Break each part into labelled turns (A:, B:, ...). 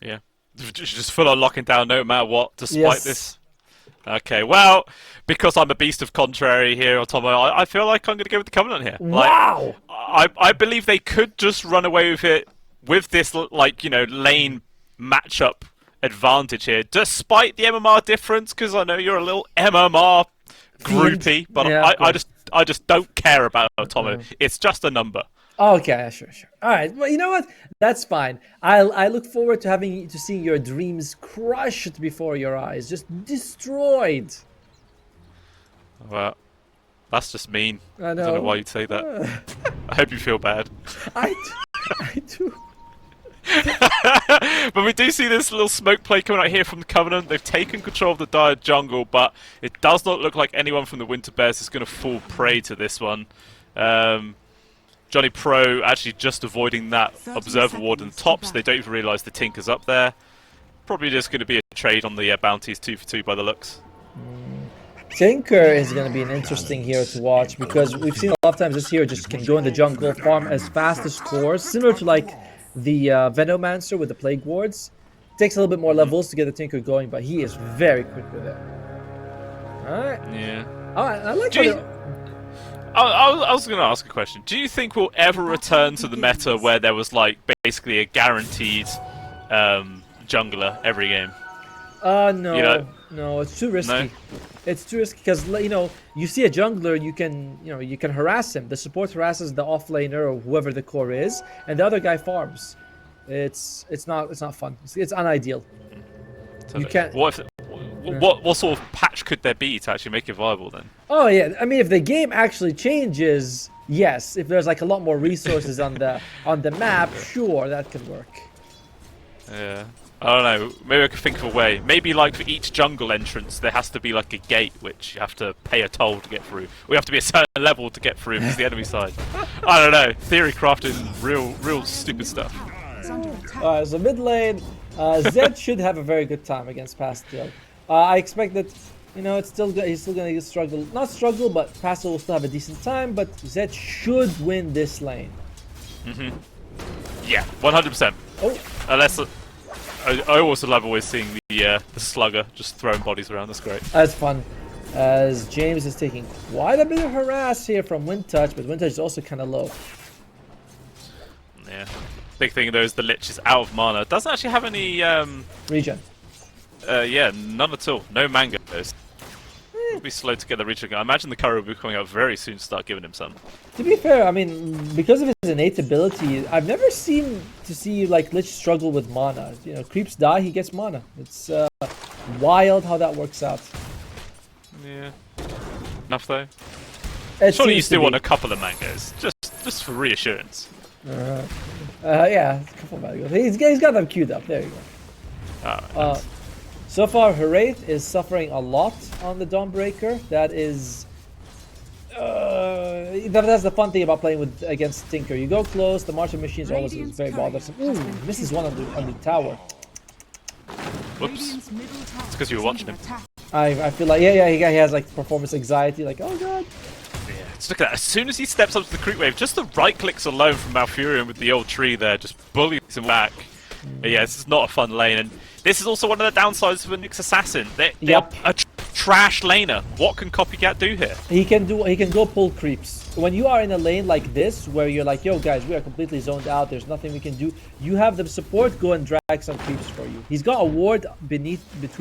A: Yeah. Just full on locking down no matter what, despite
B: Yes.
A: this. Okay, well, because I'm a beast of contrary here, Otomo, I feel like I'm going to go with the Covenant here. Like,
B: Wow!
A: I believe they could just run away with it with this, like, lane matchup advantage here, despite the MMR difference, because I know you're a little MMR groupie, but
B: Yeah, of course.
A: I just don't care about Otomo. It's just a number.
B: Okay, sure. All right. Well, you know what? That's fine. I look forward to seeing your dreams crushed before your eyes, just destroyed.
A: Well, that's just mean.
B: I
A: I don't know why
B: know.
A: you'd say that. I hope you feel bad.
B: I do.
A: But we do see this little smoke play coming out here from the Covenant. They've taken control of the dire jungle, but it does not look like anyone from the Winter Bears is going to fall prey to this one. Johnny Pro actually just avoiding that Observer Ward in the top, so they don't even realise the Tinker's up there. Probably just going to be a trade on the bounties 2 for 2 by the looks.
B: Tinker is going to be an interesting hero to watch because we've seen a lot of times this hero just can go in the jungle, farm as fast as cores, similar to like the Venomancer with the Plague Wards. Takes a little bit more levels to get the Tinker going, but he is very quick with it. Alright.
A: Yeah.
B: Alright, I like
A: I was going to ask a question. Do you think we'll ever return to the meta where there was like basically a guaranteed jungler every game?
B: No, no, it's too risky.
A: No?
B: It's too risky because you see a jungler, you can harass him. The support harasses the offlaner or whoever the core is, and the other guy farms. It's not fun. It's unideal.
A: So
B: You can't.
A: What sort of patch could there be to actually make it viable then?
B: Oh yeah, I mean if the game actually changes, yes. If there's like a lot more resources on the map, sure that could work.
A: Yeah. I don't know. Maybe I could think of a way. Maybe like for each jungle entrance, there has to be like a gate which you have to pay a toll to get through. We have to be a certain level to get through because the enemy side. I don't know. Theory crafting real stupid stuff.
B: So mid lane, Zed should have a very good time against Pastel. I expect that he's still gonna struggle. Not struggle, but Pastel will still have a decent time. But Zed should win this lane.
A: Yeah, 100%.
B: Oh.
A: Unless I also love always seeing the slugger just throwing bodies around. That's great.
B: That's fun. As James is taking quite a bit of harass here from Windtouch, but Windtouch is also kind of low.
A: Yeah. Big thing though is the Lich is out of mana. Doesn't actually have any
B: Regen.
A: yeah, none at all. No mangoes. It'll be slow to get the regen. I imagine the curry will be coming out very soon to start giving him some.
B: To be fair, I mean, because of his innate ability, I've never seen like Lich struggle with mana. Creeps die, he gets mana. It's wild how that works out.
A: Yeah. Enough though.
B: It
A: Surely you
B: seems to
A: still
B: be.
A: want a couple of mangoes, just for reassurance.
B: Yeah, a couple of mangoes. He's got them queued up. There you go.
A: Alright.
B: So far, Heraith is suffering a lot on the Dawnbreaker. That is... that's the fun thing about playing against Tinker. You go close, the Martian Machines are always very bothersome. Ooh, misses one on the tower.
A: Whoops. It's because you were watching him.
B: I feel like, yeah, he has like performance anxiety, like, oh god.
A: Yeah, just look at that. As soon as he steps up to the creep wave, just the right clicks alone from Malfurion with the old tree there just bullies him back. But yeah, this is not a fun lane, and this is also one of the downsides of a Nyx Assassin. They're a trash laner. What can Copycat do here?
B: He can go pull creeps. When you are in a lane like this, where you're like, yo guys, we are completely zoned out, there's nothing we can do, you have the support go and drag some creeps for you. He's got a ward between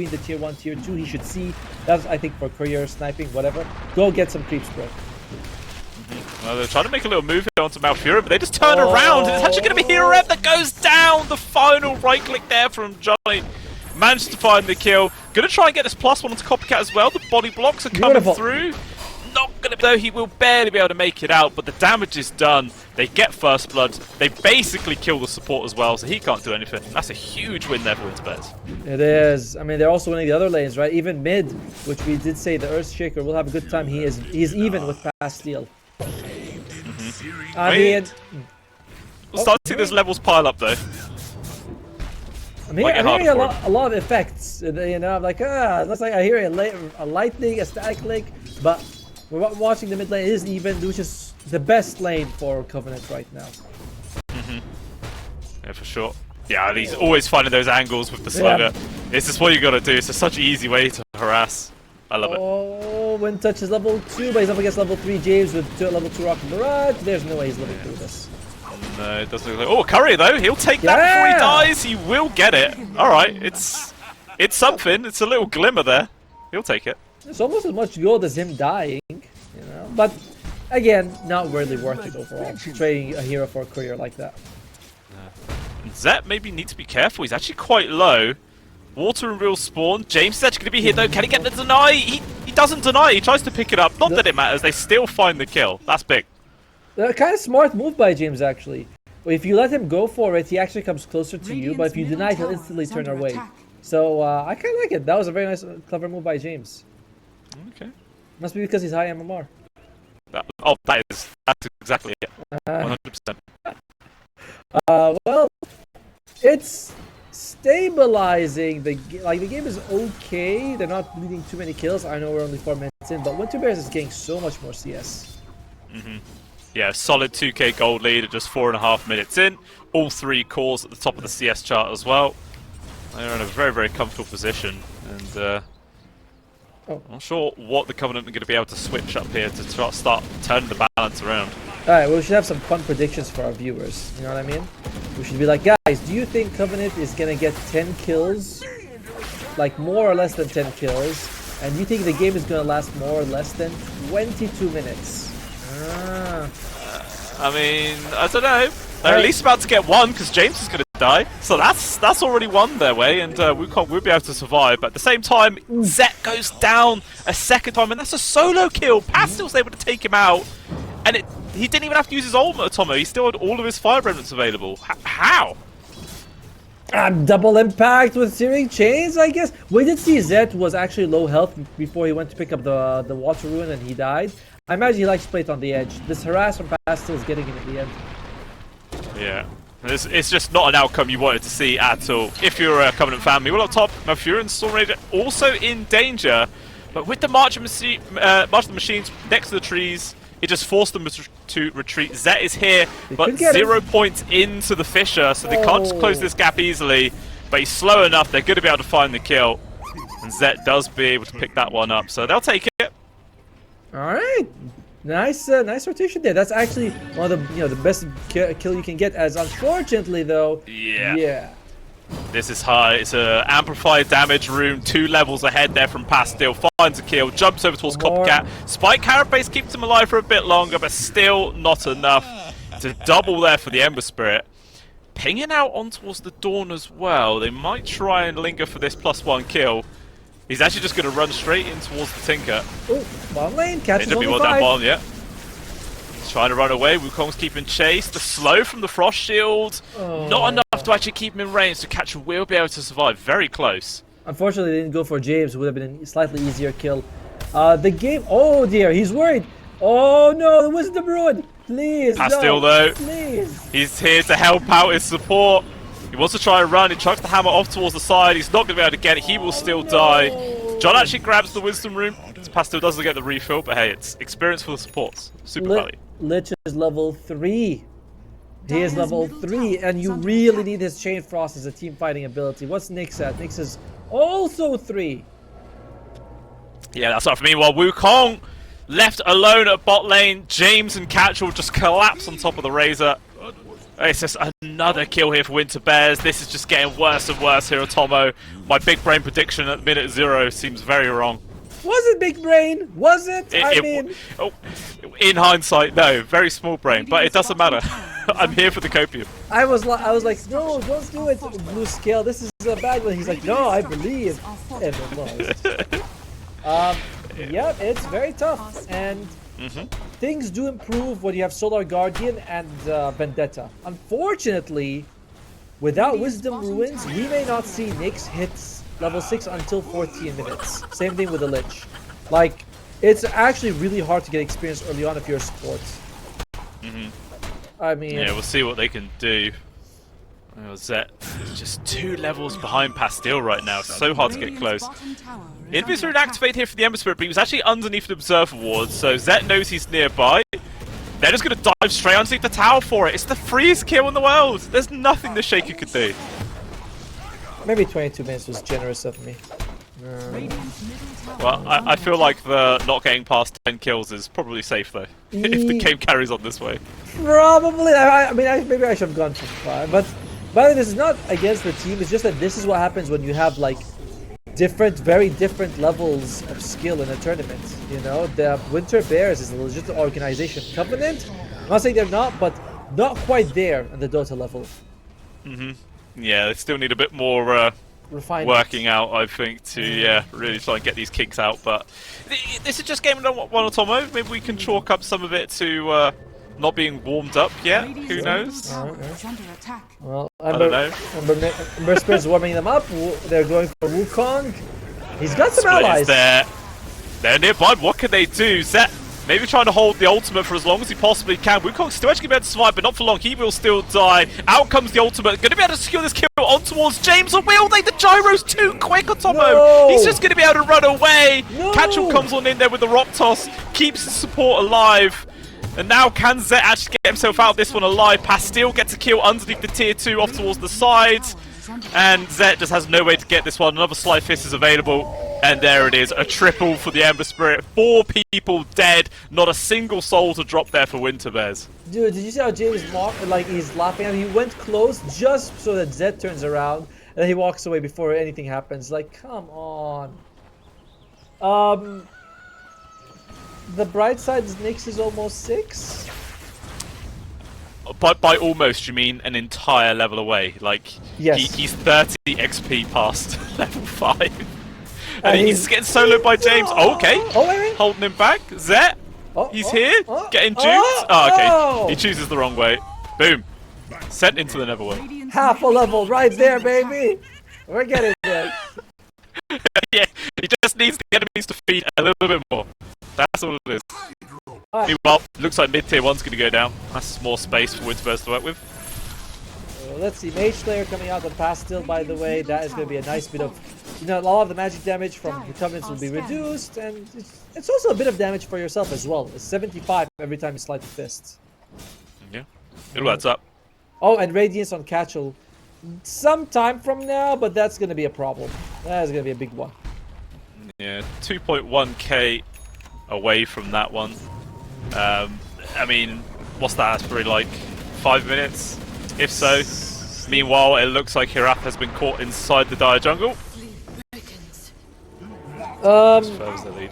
B: the tier 1, tier 2, he should see. That's, I think, for career sniping, whatever. Go get some creeps, bro.
A: Well, they're trying to make a little move here onto Malfurion, but they just turn around, and it's actually going to be Hero Rep that goes down! The final right click there from Johnny. Managed to find the kill. Gonna try and get this +1 onto Copycat as well. The body blocks are coming through. Not gonna, though, he will barely be able to make it out, but the damage is done. They get first blood. They basically kill the support as well, so he can't do anything. That's a huge win there for Winterbears.
B: It is. I mean, they're also winning the other lanes, right? Even mid, which we did say the Earthshaker will have a good time. He's even with Pasteel. I mean,
A: we'll start to see those levels pile up though.
B: I'm hearing a lot of effects. I'm like, looks like I hear a lightning, a static link, but we're watching the mid lane. It is even, which is the best lane for Covenant right now.
A: Yeah, for sure. Yeah, and he's always finding those angles with the slugger. It's just what you gotta do. It's just such an easy way to harass. I love it.
B: Oh, when touch is level 2, but he's up against level 3 James with level 2 Rocket Barrage. There's no way he's living through this.
A: No, it doesn't look like... Oh, Curry though, he'll take that before he dies. He will get it. Alright, it's something. It's a little glimmer there. He'll take it.
B: It's almost as much gold as him dying, you know. But again, not really worth it overall. Trading a hero for a career like that.
A: Zet maybe need to be careful. He's actually quite low. Water and real spawn. James is actually going to be here though. Can he get the deny? He doesn't deny. He tries to pick it up. Not that it matters. They still find the kill. That's big.
B: Kind of smart move by James actually. If you let him go for it, he actually comes closer to you. But if you deny, he'll instantly turn away. So I kind of like it. That was a very nice, clever move by James.
A: Okay.
B: Must be because he's high MMR.
A: That's exactly it. 100%.
B: Well, it's stabilizing. The game is okay. They're not leading too many kills. I know we're only 4 minutes in, but Winter Bears is getting so much more CS.
A: Yeah, solid 2k gold lead at just 4.5 minutes in. All 3 cores at the top of the CS chart as well. They're in a very, very comfortable position, and I'm not sure what the Covenant are going to be able to switch up here to start turning the balance around.
B: Alright, well, we should have some fun predictions for our viewers. You know what I mean? We should be like, guys, do you think Covenant is going to get 10 kills? Like, more or less than 10 kills? And do you think the game is going to last more or less than 22 minutes?
A: I mean, I don't know. They're at least about to get one, because James is going to die. So that's already won their way, and we'll be able to survive. But at the same time, Zet goes down a second time, and that's a solo kill. Pastel's able to take him out, and he didn't even have to use his ultimate, Tomo. He still had all of his fire remnants available. How?
B: Double impact with Searing Chains, I guess. We did see Zet was actually low health before he went to pick up the Water Rune, and he died. I imagine he likes to play it on the edge. This harass from Pastel is getting him at the end.
A: Yeah. It's just not an outcome you wanted to see at all. If you're a Covenant family, well, up top, Malfurion and Storm Raider also in danger. But with the March of the Machines next to the trees, it just forced them to retreat. Zet is here, but 0 points into the Fissure, so they can't just close this gap easily. But he's slow enough, they're going to be able to find the kill. And Zet does be able to pick that one up, so they'll take it.
B: Alright. Nice rotation there. That's actually one of the the best kill you can get. As unfortunately though,
A: this is high. It's a amplified damage room, 2 levels ahead there from Pastel. Finds a kill, jumps over towards Copycat. Spike Carapace keeps him alive for a bit longer, but still not enough to double there for the Ember Spirit. Pinging out on towards the Dawn as well. They might try and linger for this +1 kill. He's actually just going to run straight in towards the Tinker.
B: Oh, bottom lane, catches only 5.
A: That bottom, yeah. He's trying to run away. Wukong's keeping chase. The slow from the Frost Shield. Not enough to actually keep him in range, so Catcher will be able to survive. Very close.
B: Unfortunately, they didn't go for James. It would have been a slightly easier kill. The game... Oh, dear. He's worried. Oh, no. The Wisdom Rune. Please,
A: Pastel, though.
B: Please.
A: He's here to help out his support. He wants to try and run. He chucks the hammer off towards the side. He's not going to be able to get it. He will still die. John actually grabs the Wisdom Rune. Pastel doesn't get the refill, but hey, it's experience for the supports. Super value.
B: Lich is level 3. He is level 3, and you really need his Chain Frost as a team fighting ability. What's Nyx at? Nyx is also 3.
A: Yeah, that's not for me. While Wukong left alone at bot lane, James and Catch will just collapse on top of the Razor. It's just another kill here for Winter Bears. This is just getting worse and worse here at Tomo. My big brain prediction at minute 0 seems very wrong.
B: Was it big brain? Was it?
A: In hindsight, no. Very small brain, but it doesn't matter. I'm here for the copium.
B: I was like, no, don't do it, Blue Scale. This is a bad one. He's like, no, I believe. And it was. Yeah, it's very tough. And things do improve when you have Solar Guardian and Vendetta. Unfortunately, without Wisdom Ruins, we may not see Nyx hits level 6 until 14 minutes. Same thing with the Lich. Like, it's actually really hard to get experience early on if you're a support. I mean...
A: Yeah, we'll see what they can do. Zet is just 2 levels behind Pastel right now. So hard to get close. Invis Rune activate here for the Ember Spirit, but he was actually underneath the Observer Ward, so Zet knows he's nearby. They're just going to dive straight underneath the tower for it. It's the freest kill in the world. There's nothing the Shaker could do.
B: Maybe 22 minutes was generous of me.
A: Well, I feel like the not getting past 10 kills is probably safe though, if the game carries on this way.
B: Probably. I mean, maybe I should have gone too far. But by the way, this is not against the team. It's just that this is what happens when you have like very different levels of skill in a tournament. You know, the Winter Bears is a legit organization. Covenant, I'm not saying they're not, but not quite there on the Dota level.
A: Yeah, they still need a bit more
B: Refinement.
A: working out, I think, to really try and get these kinks out. But this is just game one Automo. Maybe we can chalk up some of it to not being warmed up yet. Who knows?
B: Well,
A: I don't know.
B: Ember Spirit's warming them up. They're going for Wukong. He's got some
A: Split
B: allies.
A: is there. They're nearby. What can they do? Zet maybe trying to hold the ultimate for as long as he possibly can. Wukong's still actually going to be able to survive, but not for long. He will still die. Out comes the ultimate. Going to be able to secure this kill on towards James, or will they? The gyro's too quick on Tomo.
B: No.
A: He's just going to be able to run away.
B: No.
A: Catchall comes on in there with the rock toss. Keeps his support alive. And now can Zet actually get himself out of this one alive? Pastille gets a kill underneath the tier 2 off towards the sides. And Zet just has no way to get this one. Another Slight Fist is available. And there it is. A triple for the Ember Spirit. 4 people dead. Not a single soul to drop there for Winter Bears.
B: Dude, did you see how James he's laughing at him? He went close just so that Zed turns around. And then he walks away before anything happens. Like, come on. The bright side is Nyx is almost 6.
A: By almost, you mean an entire level away? Like,
B: yes.
A: He's 30 XP past level 5. And he's getting soloed by James. Oh, okay.
B: Oh, wait.
A: Holding him back. Zet. He's here. Getting juked. Okay. He chooses the wrong way. Boom. Sent into the Netherworld.
B: Half a level right there, baby. We're getting there.
A: Yeah, he just needs the enemies to feed a little bit more. That's all it is. Meanwhile, looks like mid-tier 1's going to go down. That's more space for Winterburst to work with.
B: Let's see, Mage Slayer coming out on Pastille, by the way. That is going to be a nice bit of... You know, a lot of the magic damage from the Covenants will be reduced, and it's also a bit of damage for yourself as well. It's 75 every time you slide the fist.
A: Yeah, it adds up.
B: Oh, and Radiance on Catchall. Sometime from now, but that's going to be a problem. That is going to be a big one.
A: Yeah, 2.1k away from that one. I mean, what's that? That's probably like 5 minutes, if so. Meanwhile, it looks like Hirap has been caught inside the dire jungle. Furthers the lead.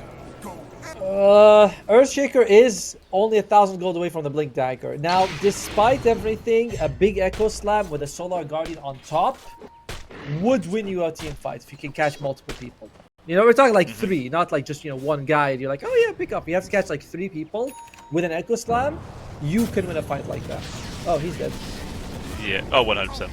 B: Earthshaker is only 1,000 gold away from the Blink Dagger. Now, despite everything, a big Echo Slam with a Solar Guardian on top would win you a team fight if you can catch multiple people. You know, we're talking like 3, not like just, you know, one guy and you're like, oh yeah, pick up. You have to catch like 3 people with an Echo Slam. You can win a fight like that. Oh, he's dead.
A: Yeah, oh, 100%.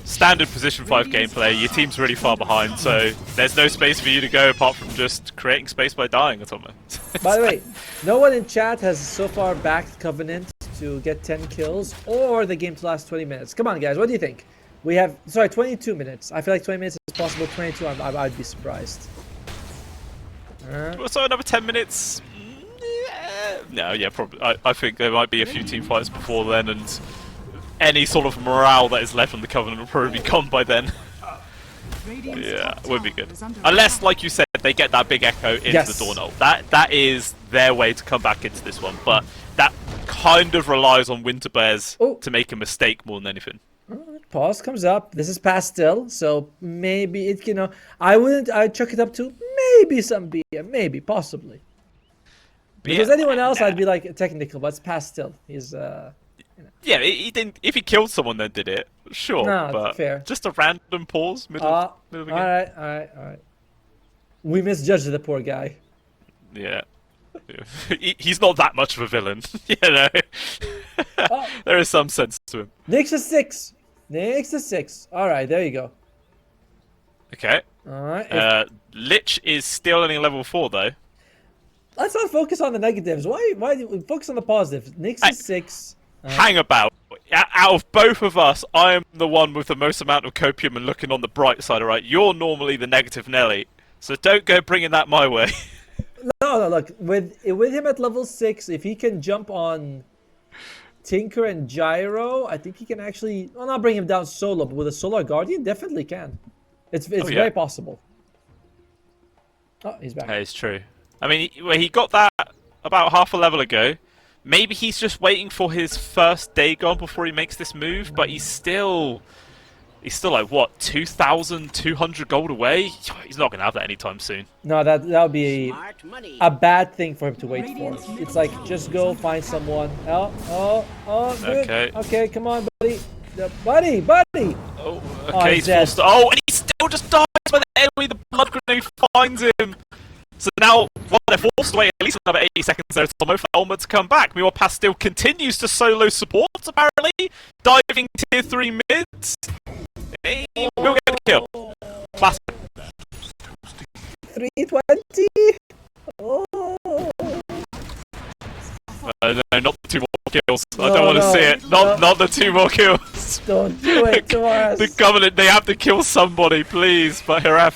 A: Standard position 5 gameplay, your team's really far behind, so there's no space for you to go apart from just creating space by dying or something.
B: By the way, no one in chat has so far backed Covenant to get 10 kills or the game to last 20 minutes. Come on, guys, what do you think? We have, sorry, 22 minutes. I feel like 20 minutes is possible. 22, I'd be surprised.
A: So another 10 minutes? No, yeah, probably. I think there might be a few team fights before then, and any sort of morale that is left on the Covenant will probably be gone by then. Yeah, it would be good. Unless, like you said, they get that big echo into the Dornall. That is their way to come back into this one, but that kind of relies on Winter Bears to make a mistake more than anything.
B: Pause comes up. This is Pastille, so maybe it, you know, I'd chuck it up to maybe some BM, maybe, possibly. Because anyone else, I'd be like technical, but it's Pastille. He's, you know.
A: Yeah, he didn't. If he killed someone, then did it. Sure,
B: no,
A: but
B: fair.
A: Just a random pause middle of the game.
B: All right. We misjudged the poor guy.
A: Yeah. He's not that much of a villain, you know. There is some sense to him.
B: Nyx is 6. Nyx is 6. All right, there you go.
A: Okay.
B: All right.
A: Lich is still only level 4 though.
B: Let's not focus on the negatives. Why do we focus on the positives? Nyx is 6.
A: Hang about. Out of both of us, I am the one with the most amount of copium and looking on the bright side, alright? You're normally the negative Nelly, so don't go bringing that my way.
B: No, No, look, with him at level 6, if he can jump on Tinker and Gyro, I think he can actually, well, not bring him down solo, but with a Solar Guardian, definitely can. It's very possible. Oh, he's back.
A: Hey, it's true. I mean, he got that about half a level ago. Maybe he's just waiting for his first Dagon before he makes this move, but he's still like, what, 2,200 gold away? He's not going to have that anytime soon.
B: No, that would be a bad thing for him to wait for. It's like, just go find someone. Oh, good. Okay, come on, buddy. Buddy!
A: Oh, okay, he's forced to... Oh, and he still just dies by the enemy. The blood grenade finds him. So now, well, they're forced to wait at least another 80 seconds there for Tomo for Elmer to come back. Meanwhile, Pastil continues to solo support, apparently. Diving tier 3 mids. He will get the kill. Classic.
B: 320? Oh.
A: No, not the 2 more kills. I don't want to see it. Not the 2 more kills.
B: Don't do it to us.
A: The Covenant, they have to kill somebody, please. But Hiraf,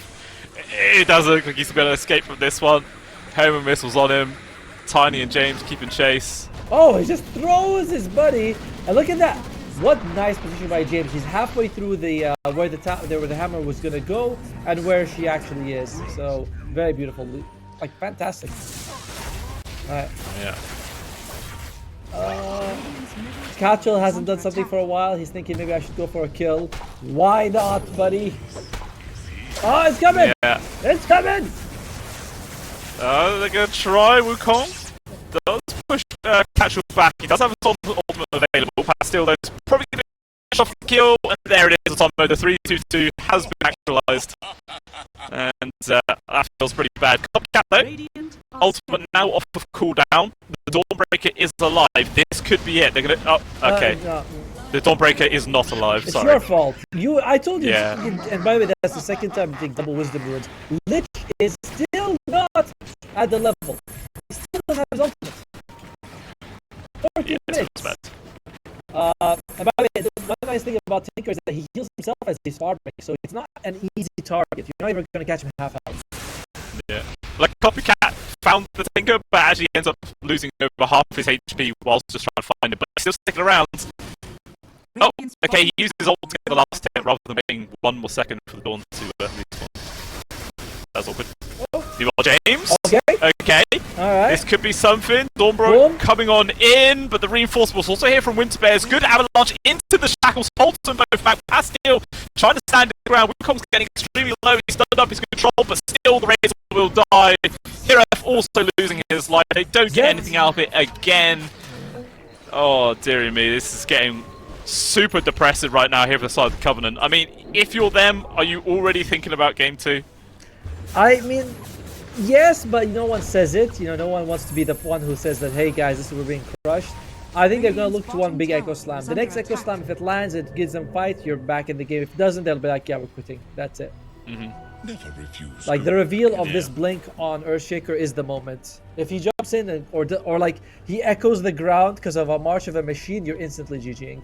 A: it doesn't look like he's going to escape from this one. Homer missiles on him. Tiny and James keeping chase.
B: Oh, he just throws his buddy. And look at that. What nice position by James. He's halfway through the where the hammer was going to go and where she actually is. So, very beautiful. Like, fantastic. Alright.
A: Yeah.
B: Catchell hasn't done something for a while. He's thinking maybe I should go for a kill. Why not, buddy? Oh, it's coming!
A: Yeah.
B: It's coming!
A: They're going to try. Wukong does push Catchell back. He does have a ultimate available. Pastil, though, is probably going to finish off the kill. And there it is. Otomo, the 3-2-2 has been actualized. And that feels pretty bad. Copycat, though. Ultimate now off of cooldown. The Dawnbreaker is alive. This could be it. They're going to... Oh, okay.
B: No.
A: The Dawnbreaker is not alive.
B: It's
A: Sorry.
B: your fault. I told you.
A: Yeah.
B: And by the way, that's the second time you take double wisdom runes. Lich is still not at the level. He still doesn't have his ultimate. 14 minutes. And by the way, one nice thing about Tinker is that he heals himself as he's farming, so it's not an easy target. You're not even going to catch him half health.
A: Yeah. Like, Copycat found the Tinker, but actually ends up losing over half his HP whilst just trying to find him, but he's still sticking around. Oh, okay, he used his ult to get the last hit rather than waiting 1 more second for the Dawn to respawn. That's all good. You got James? Okay.
B: Alright.
A: This could be something. Dawnbro coming on in, but the reinforcements also here from Winter Bears. Good avalanche into the shackles. Holton both back. Pastil trying to stand the ground. Wukong's getting extremely low. He's stunned up his control, but still the Razor will die. Hiref also losing his life. They don't get anything out of it again. Oh, dearie me. This is getting super depressive right now here for the side of the Covenant. I mean, if you're them, are you already thinking about Game 2?
B: I mean, yes, but no one says it. You know, no one wants to be the one who says that, hey guys, this is we're being crushed. I think they're going to look to one big Echo Slam. The next Echo Slam, if it lands, it gives them fight, you're back in the game. If it doesn't, they'll be like, yeah, we're quitting. That's it. Like, the reveal of this blink on Earthshaker is the moment. If he jumps in and, or like, he echoes the ground because of a march of a machine, you're instantly GGing.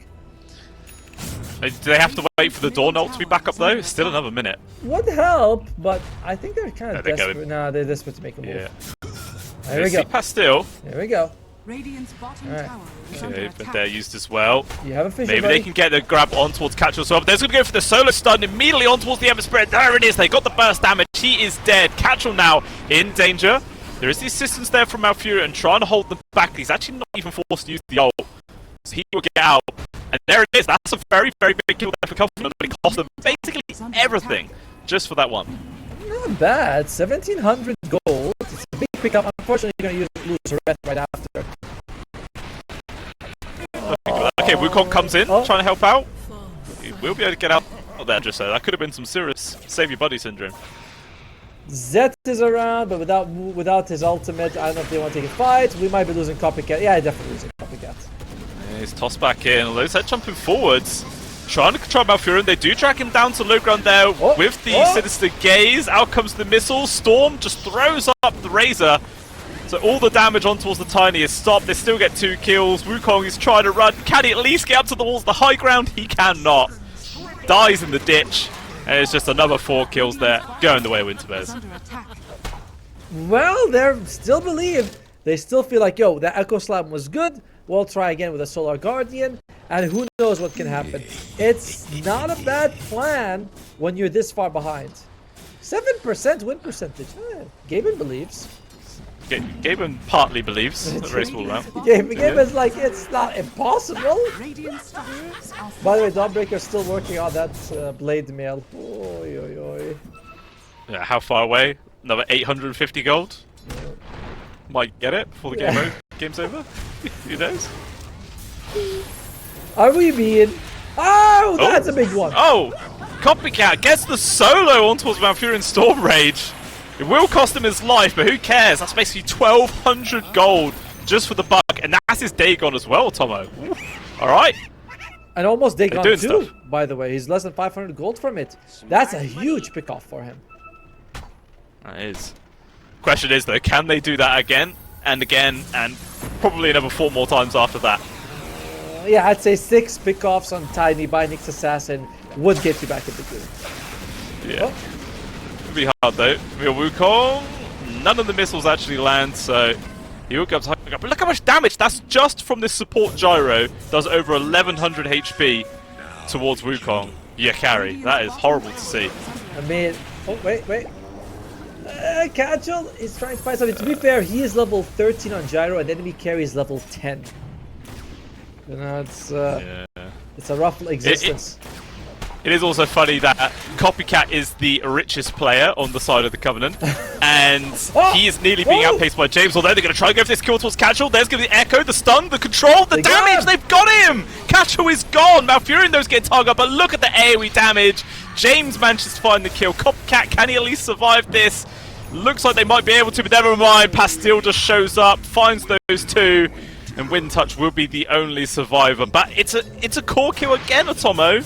A: Do they have to wait for the Dawn ult to be back up though? It's still another minute.
B: Would help, but I think they're kind of desperate. Nah, they're desperate to make a move.
A: Yeah.
B: There we go.
A: Pastil.
B: There we go.
A: Okay, but they're used as well.
B: You have a vision,
A: Maybe
B: buddy.
A: they can get the grab on towards Catchell as well. But they're going to go for the solo stun immediately on towards the Ember Spirit. There it is. They got the burst damage. He is dead. Catchell now in danger. There is the assistance there from Malfurion and trying to hold them back. He's actually not even forced to use the ult. So he will get out. And there it is. That's a very, very big kill there for Covenant. But it cost them basically everything just for that one.
B: Not bad. 1,700 gold. It's a big pickup. Unfortunately, you're going to lose a red right after.
A: Okay, Wukong comes in, trying to help out. He will be able to get out. Oh, there, just so that could have been some serious save your buddy syndrome.
B: Zet is around, but without his ultimate, I don't know if they want to take a fight. We might be losing Copycat. Yeah, definitely losing Copycat.
A: Yeah, he's tossed back in. Although Zet jumping forwards, trying to control Malfurion. They do drag him down to low ground there with the Sinister Gaze. Out comes the missile. Storm just throws up the Razor. So all the damage on towards the Tiny is stopped. They still get 2 kills. Wukong is trying to run. Can he at least get up to the walls? The high ground? He cannot. Dies in the ditch. And it's just another 4 kills there. Going the way of Winter Bears.
B: Well, they still believe. They still feel like, yo, that Echo Slam was good. We'll try again with a Solar Guardian. And who knows what can happen. It's not a bad plan when you're this far behind. 7% win percentage. Gaben believes.
A: Gaben partly believes. A very small amount.
B: Gaben's like, it's not impossible. By the way, Dawnbreaker's still working on that blade mail. Oy, oy, oy.
A: Yeah, how far away? Another 850 gold? Might get it before the game's over. Who knows?
B: Are we being? Oh, that's a big one.
A: Oh, Copycat gets the solo on towards Malfurion Storm Rage. It will cost him his life, but who cares? That's basically 1,200 gold just for the buck, and that's his day gone as well, Tomo. All right.
B: And almost day gone too,
A: stuff.
B: by the way. He's less than 500 gold from it. That's a huge pick-off for him.
A: That is. Question is, though, can they do that again and again and probably another 4 more times after that?
B: Yeah, I'd say 6 pick-offs on Tiny by Nyx Assassin would get you back in the game.
A: Yeah. Oh. It'd be hard, though. Wukong, none of the missiles actually land, so he will go up. But look how much damage! That's just from this support gyro. Does over 1,100 HP towards Wukong. Yeah, carry. That is horrible to see.
B: I mean, oh, wait. Catchel is trying to find something. To be fair, he is level 13 on gyro, and enemy carry is level 10. You know, it's a rough existence.
A: It is also funny that Copycat is the richest player on the side of the Covenant, and he is nearly being outpaced by James, although they're going to try and go for this kill towards Catchel. There's going to be the Echo, the stun, the control, the damage! They've got him! Catchel is gone! Malfurion those get targeted, but look at the AoE damage! James manages to find the kill. Copycat, can he at least survive this? Looks like they might be able to, but never mind. Pastille just shows up, finds those two, and Windtouch will be the only survivor. But it's a core kill again, Atomo.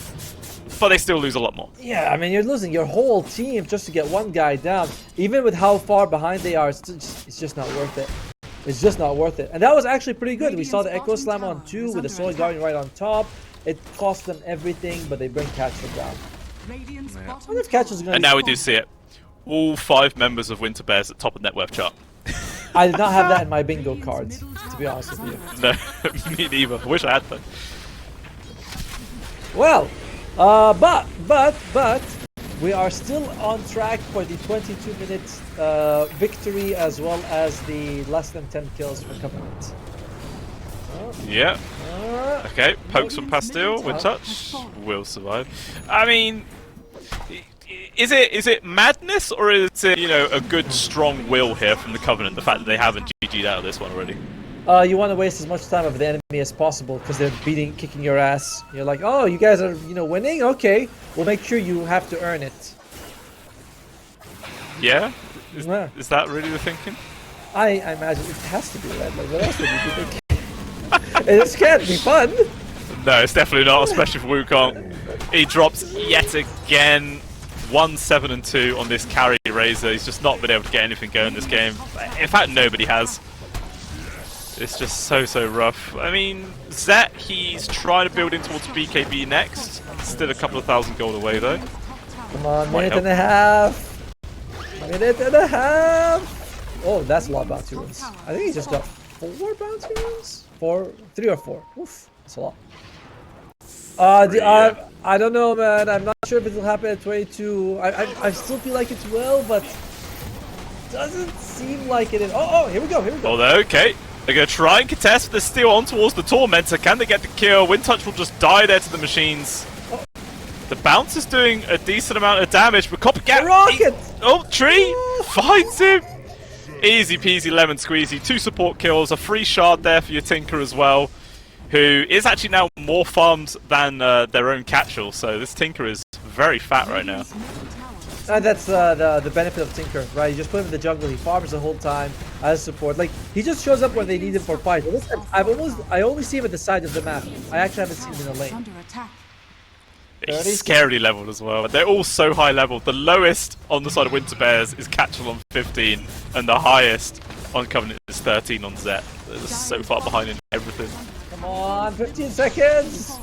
A: But they still lose a lot more.
B: Yeah, I mean, you're losing your whole team just to get one guy down. Even with how far behind they are, it's just not worth it. It's just not worth it. And that was actually pretty good. We saw the Echo Slam on 2 with the Solar Guardian right on top. It cost them everything, but they bring Catchel down. I wonder if Catchel's going to...
A: And now we do see it. All 5 members of Winter Bears at top of net worth chart.
B: I did not have that in my bingo cards, to be honest with you.
A: No, me neither. I wish I had that.
B: Well... but we are still on track for the 22-minute victory, as well as the less than 10 kills for Covenant.
A: Yeah. Okay, pokes from Pastille, Windtouch will survive. I mean, is it madness, or is it, you know, a good strong will here from the Covenant? The fact that they haven't GG'd out of this one already.
B: You want to waste as much time of the enemy as possible because they're kicking your ass. You're like, oh, you guys are, winning? Okay, we'll make sure you have to earn it.
A: Yeah? Is that really the thinking?
B: I imagine it has to be, right? Like, what else would you be thinking? This can't be fun.
A: No, it's definitely not, especially for Wukong. He drops yet again. 1, 7, and 2 on this carry Razor. He's just not been able to get anything going in this game. In fact, nobody has. It's just so rough. I mean, Zet, he's trying to build in towards BKB next. Still a couple of thousand gold away though.
B: Come on, minute and a half. Minute and a half. Oh, that's a lot of bounty runes. I think he just got 4 bounty runes? 3 or 4. Oof, that's a lot. I don't know, man. I'm not sure if it will happen at 22. I still feel like it will, but doesn't seem like it is. Oh, here we go.
A: Although, okay. They're going to try and contest. They're still on towards the Tormentor. Can they get the kill? Windtouch will just die there to the machines. The bounce is doing a decent amount of damage, but Copycat...
B: Rocket!
A: Tree finds him! Easy peasy lemon squeezy. 2 support kills. A free shard there for your Tinker as well, who is actually now more farmed than their own Catchel. So this Tinker is very fat right now.
B: That's the benefit of Tinker, right? You just put him in the jungle, he farms the whole time as support. Like, he just shows up when they need him for fight. I only see him at the side of the map. I actually haven't seen him in a lane.
A: He's scarily leveled as well. They're all so high leveled. The lowest on the side of Winter Bears is Catchel on 15, and the highest on Covenant is 13 on Zet. They're just so far behind in everything.
B: Come on, 15 seconds!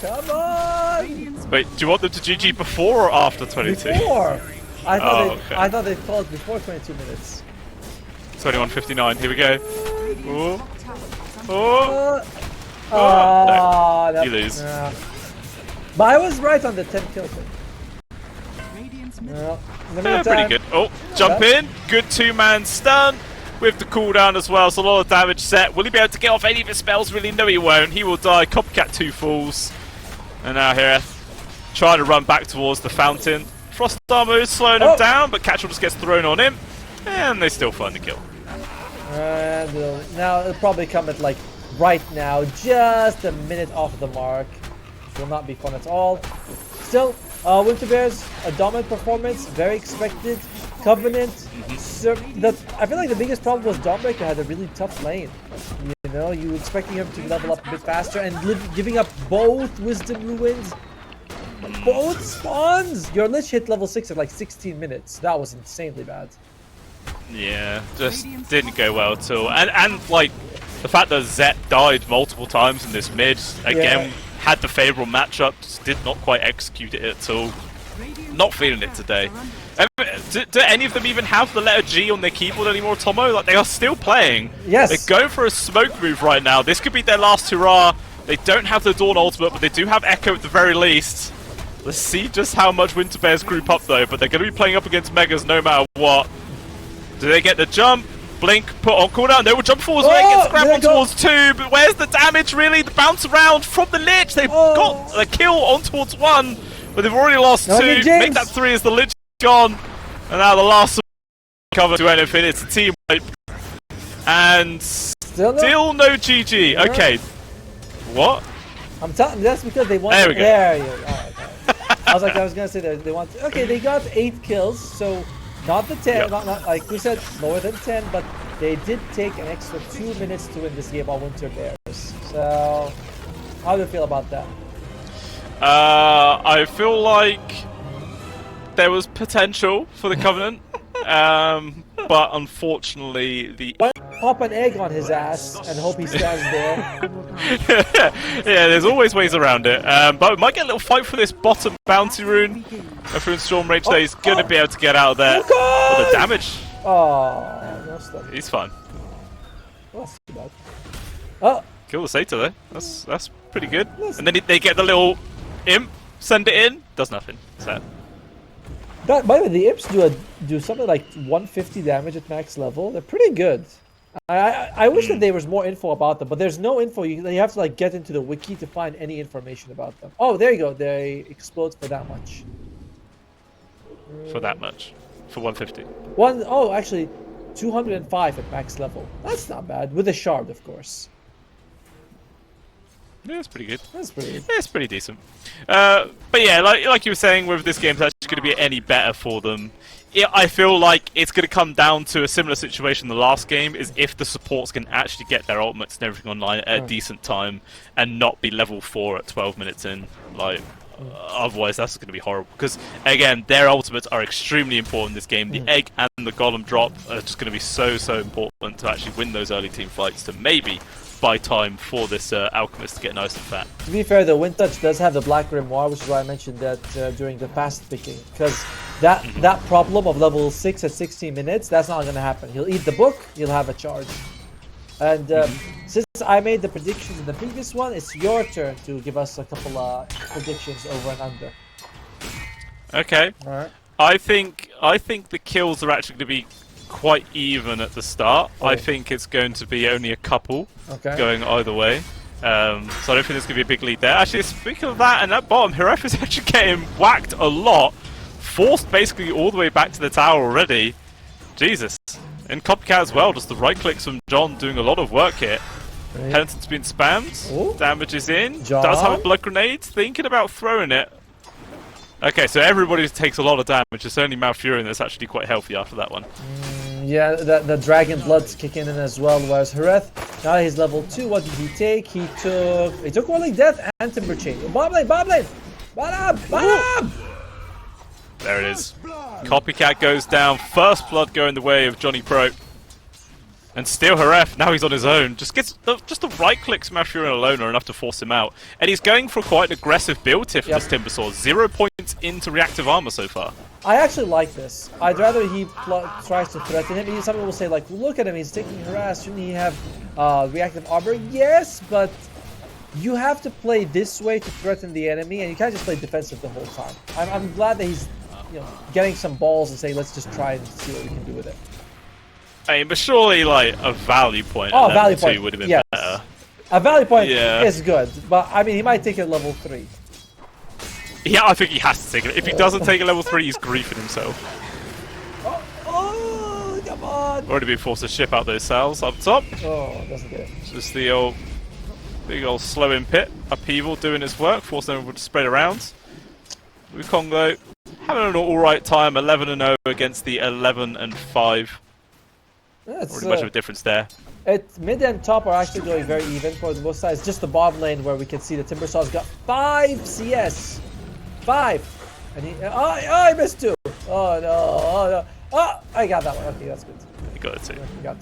B: Come on!
A: Wait, do you want them to GG before or after 22?
B: Before! I thought
A: okay.
B: I thought they called before 22 minutes.
A: 21:59. Here we go. Oh. Oh. No. You lose.
B: But I was right on the 10 kill thing. Well,
A: Pretty good. Oh, jump in. Good two-man stun with the cooldown as well. So a lot of damage set. Will he be able to get off any of his spells? Really? No, he won't. He will die. Copycat 2 falls. And now here, trying to run back towards the fountain. Frost Armor is slowing him down, but Catchall just gets thrown on him. And they still find the kill.
B: Now it'll probably come at like right now, just a minute off the mark. Which will not be fun at all. Still, Winter Bears, a dominant performance, very expected. Covenant, I feel like the biggest problem was Dawnbreaker had a really tough lane. You know, you were expecting him to level up a bit faster and giving up both Wisdom Ruins, both spawns. Your Lich hit level 6 at like 16 minutes. That was insanely bad.
A: Yeah, just didn't go well at all. And like, the fact that Zet died multiple times in this mid, again, had the favourable matchup, just did not quite execute it at all. Not feeling it today. Do any of them even have the letter G on their keyboard anymore, Tomo? Like, they are still playing.
B: Yes.
A: They're going for a smoke move right now. This could be their last hurrah. They don't have the Dawn ultimate, but they do have Echo at the very least. Let's see just how much Winter Bears group up though, but they're going to be playing up against Megas no matter what. Do they get the jump? Blink, put on cooldown. They will jump forwards. Gets grabbed on towards 2, but where's the damage really? The bounce around from the Lich. They've got a kill on towards 1, but they've already lost 2. Make that 3 as the Lich is gone. And now the last cover to anything. It's a team wipe. And still no GG. Okay. What?
B: I'm telling you, that's because they want.
A: There we go.
B: There you go. Alright. I was gonna say that they want. Okay, they got 8 kills, so not the 10. Not like we said, lower than 10, but they did take an extra 2 minutes to win this game on Winter Bears. So, how do you feel about that?
A: I feel like there was potential for the Covenant, but unfortunately the...
B: Pop an egg on his ass and hope he stands there.
A: Yeah, there's always ways around it. But we might get a little fight for this bottom bounty rune. If we're in Storm Rage today, he's going to be able to get out of there. But the damage...
B: Oh, no stuff.
A: He's fine.
B: Well, that's too bad. Oh!
A: Kill the Satyr though. That's pretty good. And then they get the little imp, send it in, does nothing. Sad.
B: By the way, the imps do something like 150 damage at max level. They're pretty good. I wish that there was more info about them, but there's no info. You have to like get into the wiki to find any information about them. Oh, there you go. They explode for that much.
A: For that much? For 150?
B: Actually, 205 at max level. That's not bad. With a shard, of course.
A: Yeah, that's pretty good.
B: That's pretty good.
A: Yeah, it's pretty decent. But yeah, like you were saying, with this game, it's actually going to be any better for them. I feel like it's going to come down to a similar situation the last game, is if the supports can actually get their ultimates and everything online at a decent time and not be level 4 at 12 minutes in. Like, otherwise that's going to be horrible. Because, again, their ultimates are extremely important in this game. The egg and the golem drop are just going to be so important to actually win those early team fights to maybe buy time for this Alchemist to get nice and fat.
B: To be fair, the Windtouch does have the Black Grimoire, which is why I mentioned that during the fast picking. Because that problem of level 6 at 16 minutes, that's not going to happen. He'll eat the book, he'll have a charge. And since I made the predictions in the previous one, it's your turn to give us a couple predictions over and under.
A: Okay.
B: Alright.
A: I think the kills are actually going to be quite even at the start. I think it's going to be only a couple going either way. So I don't think there's going to be a big lead there. Actually, speaking of that, and that bottom, Hiref is actually getting whacked a lot. Forced basically all the way back to the tower already. Jesus. And Copycat as well, just the right clicks from John doing a lot of work here. Penitent's been spammed. Damage is in.
B: John?
A: Does have a blood grenade. Thinking about throwing it. Okay, so everybody takes a lot of damage. It's only Malfurion that's actually quite healthy after that one.
B: Yeah, the Dragon Blood's kicking in as well, whereas Hireth, now he's level 2. What did he take? He took Rolling Death and Timber Chain. Bob lane! Bob!
A: There it is. Copycat goes down. First blood going the way of Johnny Pro. And still Haref, now he's on his own. Just gets just the right click Smash Fury alone are enough to force him out. And he's going for quite an aggressive build here for this Timbersaw. 0 points into reactive armor so far.
B: I actually like this. I'd rather he tries to threaten him. Some people will say, like, look at him, he's taking harass. Shouldn't he have reactive armor? Yes, but you have to play this way to threaten the enemy, and you can't just play defensive the whole time. I'm glad that he's getting some balls and saying, let's just try and see what we can do with it.
A: I mean, but surely, like, a value point
B: at
A: level
B: value
A: 2
B: point
A: would have been
B: yes.
A: better.
B: A value point is good, but I mean, he might take it level 3.
A: Yeah, I think he has to take it. If he doesn't take it level 3, he's griefing himself.
B: Oh, come on!
A: Already been forced to ship out those cells up top.
B: Oh, doesn't get it.
A: Just the old, big old slowing pit. Upheaval doing his work, forcing everyone to spread around. Wukong, though, having an alright time, 11-0 against the 11-5. Already much of a difference there.
B: Mid and top are actually going very even for both sides. Just the bottom lane where we can see the Timbersaw's got 5 CS. 5. And he, I missed 2. Oh no, oh no. Oh, I got that one. Okay, that's good.
A: You got it too.
B: You got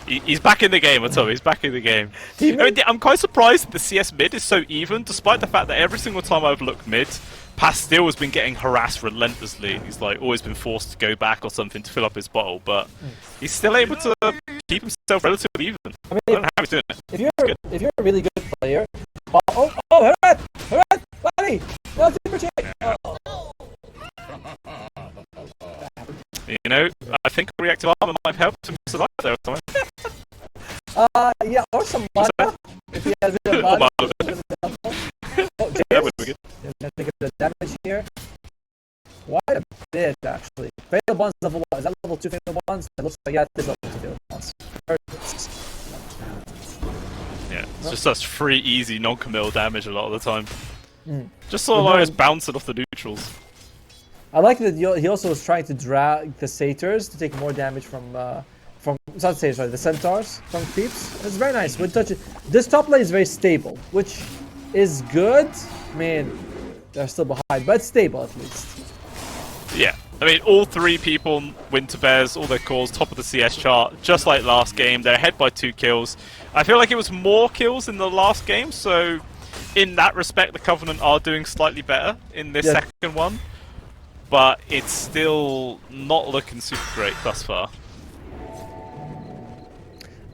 B: it.
A: He's back in the game, I tell you. He's back in the game. I mean, I'm quite surprised that the CS mid is so even, despite the fact that every single time I've looked mid, Pastil has been getting harassed relentlessly. He's like always been forced to go back or something to fill up his bottle, but he's still able to keep himself relatively even.
B: I mean,
A: I don't know how he's doing it.
B: If you're a really good player, Harad, buddy, no Timber check.
A: You know, I think reactive armor might help him survive there or something.
B: Yeah, or some mana. If he has a bit of mana.
A: That would be good.
B: Gonna take the damage here. Quite a bit, actually. Fatal Bonds level 1. Is that level 2 Fatal Bonds? It looks like, yeah, it is level 2 Fatal Bonds.
A: Yeah, it's just such free, easy, non-committal damage a lot of the time. Just sort of like it's bouncing off the neutrals.
B: I like that he also was trying to drag the satyrs to take more damage from not satyrs, sorry, the centaurs from creeps. It's very nice. With touch, this top lane is very stable, which is good. I mean, they're still behind, but it's stable at least.
A: Yeah, I mean, all 3 people, Winter Bears, all their cores, top of the CS chart, just like last game. They're ahead by 2 kills. I feel like it was more kills in the last game, so in that respect, the Covenant are doing slightly better in this second one. But it's still not looking super great thus far.